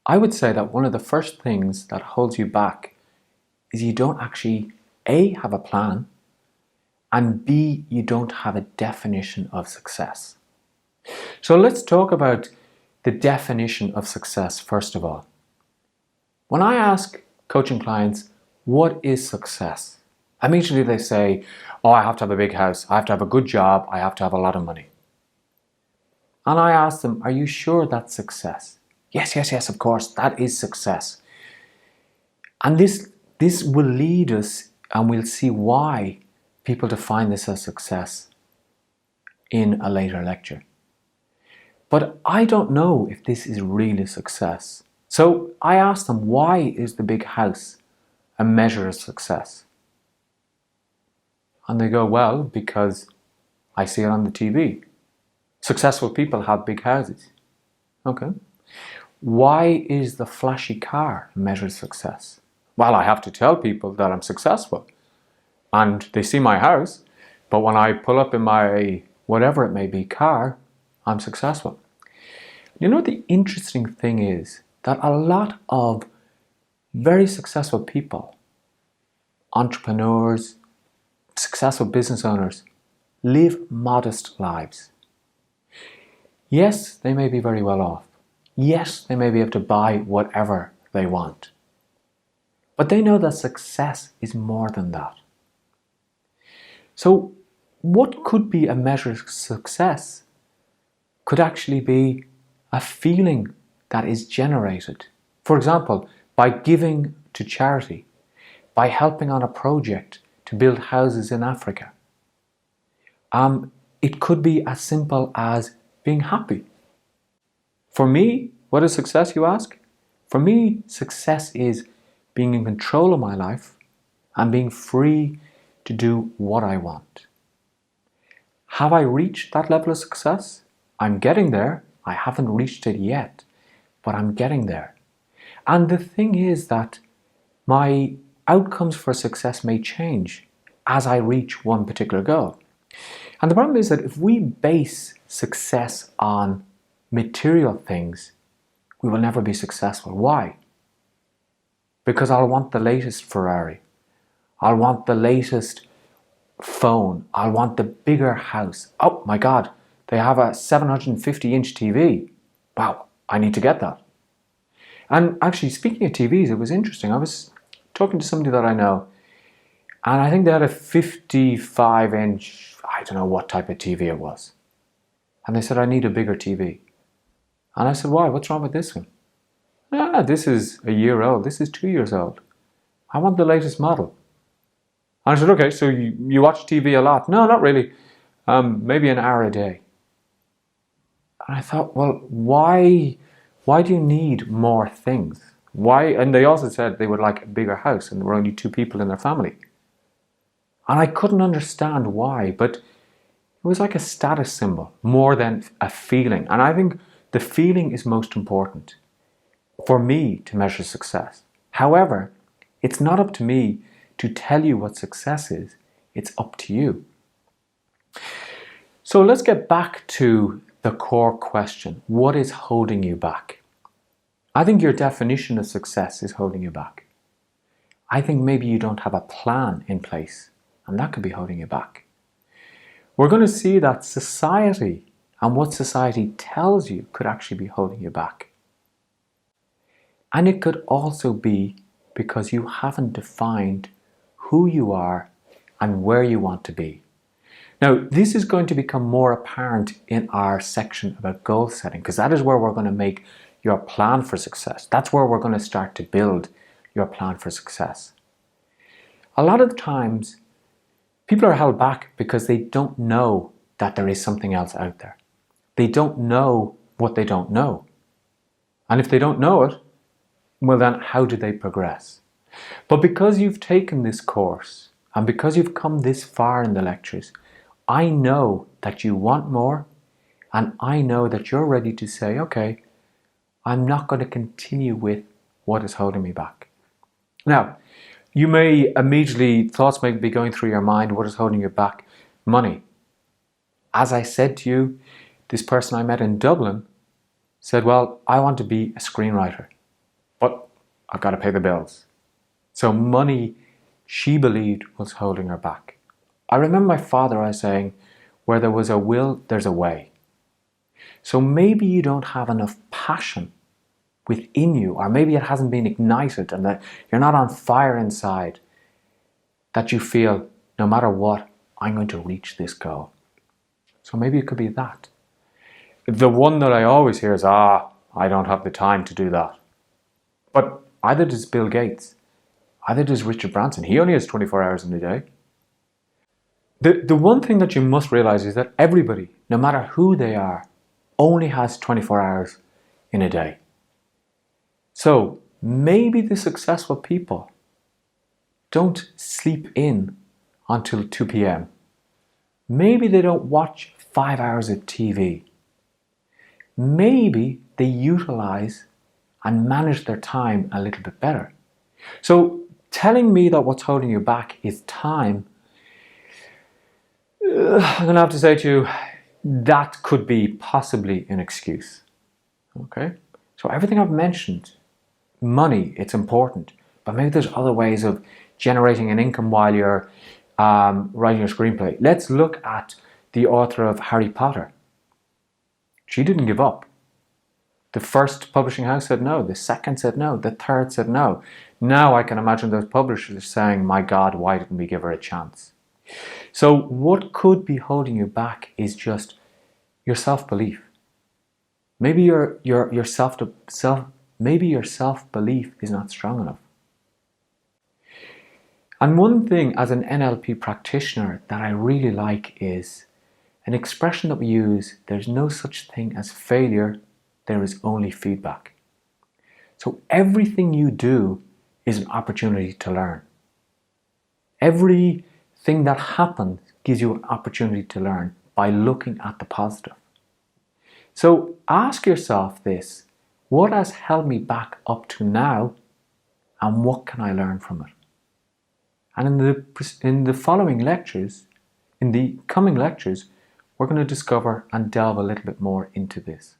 I would say that one of the first things that holds you back is you don't actually A, have a plan, and B, you don't have a definition of success. So let's talk about the definition of success first of all. When I ask coaching clients, what is success? Immediately they say, oh, I have to have a big house, I have to have a good job, I have to have a lot of money. And I ask them, are you sure that's success? Yes, of course, that is success. And this will lead us, and we'll see why people define this as success in a later lecture. But I don't know if this is really success. So I asked them, why is the big house a measure of success? And they go, well, because I see it on the TV. Successful people have big houses. Okay. Why is the flashy car a measure of success? Well, I have to tell people that I'm successful. And they see my house, but when I pull up in my whatever it may be car, I'm successful. You know, the interesting thing is that a lot of very successful people, entrepreneurs, successful business owners, live modest lives. Yes, they may be very well off. Yes, they may be able to buy whatever they want. But they know that success is more than that. So what could be a measure of success could actually be a feeling that is generated. For example, by giving to charity, by helping on a project to build houses in Africa. It could be as simple as being happy. For me, what is success, you ask? For me, success is being in control of my life and being free to do what I want. Have I reached that level of success? I'm getting there. I haven't reached it yet, but I'm getting there. And the thing is that my outcomes for success may change as I reach one particular goal. And the problem is that if we base success on material things, we will never be successful. Why? Because I'll want the latest Ferrari. I'll want the latest phone. I'll want the bigger house. Oh my God, they have a 750-inch TV. Wow, I need to get that. And actually, speaking of TVs, it was interesting. I was talking to somebody that I know, and I think they had a 55-inch, I don't know what type of TV it was. And they said, I need a bigger TV. And I said, why? What's wrong with this one? This is a year old. This is 2 years old. I want the latest model. And I said, okay, so you watch TV a lot? No, not really. Maybe an hour a day. And I thought, well, why do you need more things? Why? And they also said they would like a bigger house, and there were only 2 people in their family. And I couldn't understand why, but it was like a status symbol more than a feeling. And I think the feeling is most important for me to measure success. However, it's not up to me to tell you what success is. It's up to you. So let's get back to the core question. What is holding you back? I think your definition of success is holding you back. I think maybe you don't have a plan in place, and that could be holding you back. We're going to see that society and what society tells you could actually be holding you back. And it could also be because you haven't defined who you are and where you want to be. Now, this is going to become more apparent in our section about goal setting, because that is where we're going to make your plan for success. That's where we're going to start to build your plan for success. A lot of the times, people are held back because they don't know that there is something else out there. They don't know what they don't know. And if they don't know it, well then, how do they progress? But because you've taken this course, and because you've come this far in the lectures, I know that you want more, and I know that you're ready to say, okay, I'm not going to continue with what is holding me back. Now, you may immediately, thoughts may be going through your mind, what is holding you back? Money. As I said to you, this person I met in Dublin said, well, I want to be a screenwriter. but I've got to pay the bills. So money, she believed, was holding her back. I remember my father always saying, where there was a will, there's a way. So maybe you don't have enough passion within you, or maybe it hasn't been ignited and that you're not on fire inside, that you feel, no matter what, I'm going to reach this goal. So maybe it could be that. The one that I always hear is, I don't have the time to do that. But either does Bill Gates, either does Richard Branson. He only has 24 hours in a day. The one thing that you must realize is that everybody, no matter who they are, only has 24 hours in a day. So maybe the successful people don't sleep in until 2 p.m. Maybe they don't watch 5 hours of TV. Maybe they utilize and manage their time a little bit better. So telling me that what's holding you back is time, I'm going to have to say to you, that could be possibly an excuse. Okay? So everything I've mentioned, money, it's important, but maybe there's other ways of generating an income while you're writing your screenplay. Let's look at the author of Harry Potter. She didn't give up. The first publishing house said no, the second said no, the third said no. Now I can imagine those publishers saying, my God, why didn't we give her a chance? So what could be holding you back is just your self-belief. Maybe your self-belief is not strong enough. And one thing as an NLP practitioner that I really like is an expression that we use, there's no such thing as failure, there is only feedback. So everything you do is an opportunity to learn. Everything that happens gives you an opportunity to learn by looking at the positive. So ask yourself this, what has held me back up to now and what can I learn from it? And in the following lectures, in the coming lectures, we're going to discover and delve a little bit more into this.